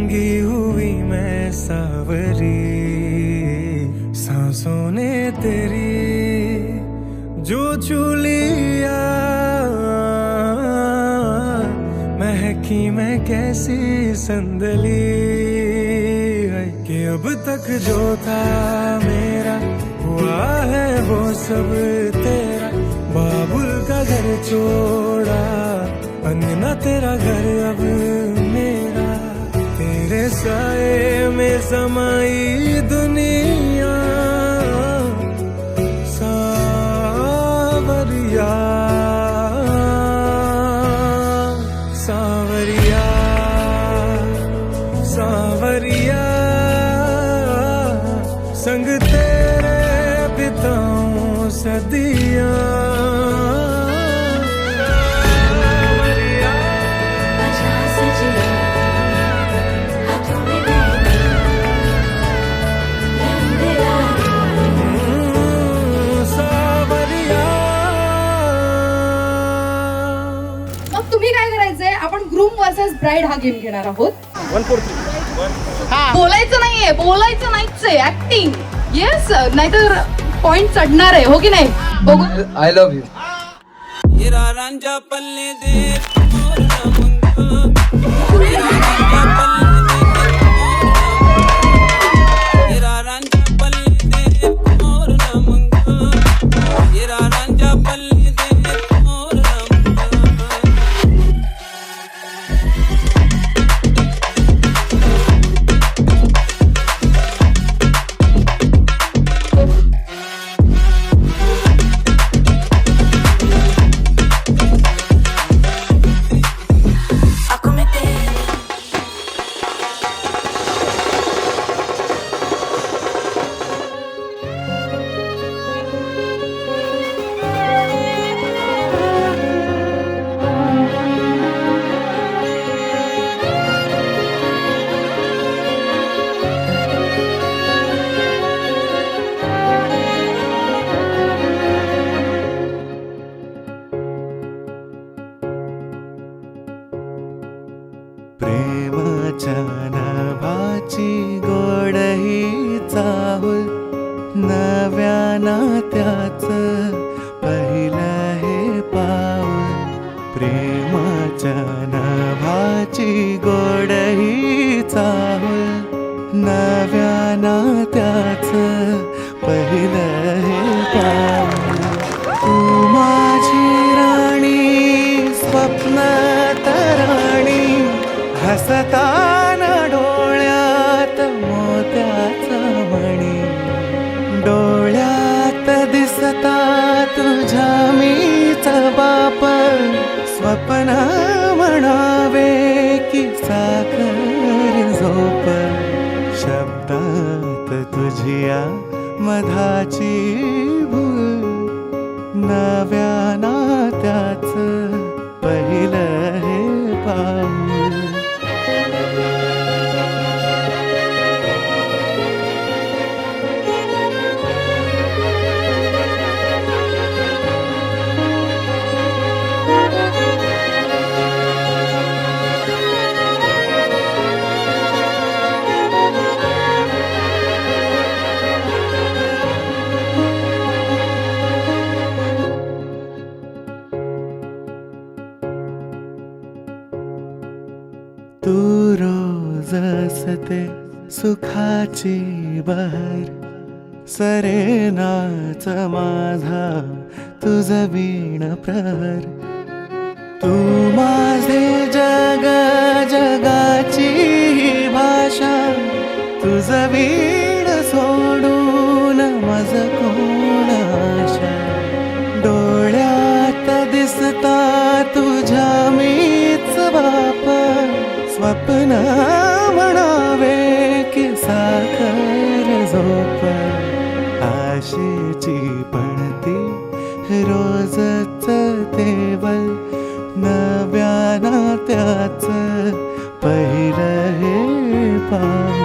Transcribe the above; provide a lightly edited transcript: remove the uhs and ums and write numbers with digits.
रंगी हुई मैं सावरी, सांसों ने तेरी जो छू लिया, महकी मैं कैसी संदली है कि अब तक जो था मेरा हुआ है वो सब तेरा। बाबुल का घर छोड़ा, अंगना तेरा घर अब मेरा, तेरे साए में समाई दुनिया। सावरिया सावरिया सावरिया, संग तेरे बिताऊं सदियां। आपण ग्रूम वर्सेस ब्राइड हा गेम घेणार आहोत. 1 4 3 बोलायचं नाहीये, बोलायचं नाहीच आहे, ऍक्टिंग. येस, नाहीतर पॉइंट चढणार आहे, हो की नाही? बघू. I love you. येरा रांझा पल्ले दे मोर मंग, येरा रांझा पल्ले दे, येरा रांझा पल्ले दे मोर मंग, येरा रांझा पल्ले दे मोर मंग. प्रेमाच्या नावाची गोड ही चाहूल, नव्या नात्याचं पहिलं हे पाऊल. प्रेमाच्या नावाची गोड ही चाहूल, नव्या नात्याचं पहिलं हे पाऊल. तू माझी राणी, स्वप्नात राणी, हसताना डोळ्यात मोत्याचा मणी, डोळ्यात दिसता तुझ्या मीच बाप, स्वप्न म्हणावे की साखर झोप. शब्दात तुझ्या मधाची भूल, नव्या नात्याचं पहिलं हे पाऊल. तू रोज असते सुखाची बहर, सरेनाच माझा तुझ वीण प्रहर. तू माझे जग, जगाची भाषा, तुझ वीण सोडून मज कोण आशा. डोळ्यात दिसता तुझ्या मीच बाप, स्वप्न म्हणावे की साखर झोप. आशेची पणती रोजच तेवल, नव्या नात्याचं पहिलं हे पाऊल.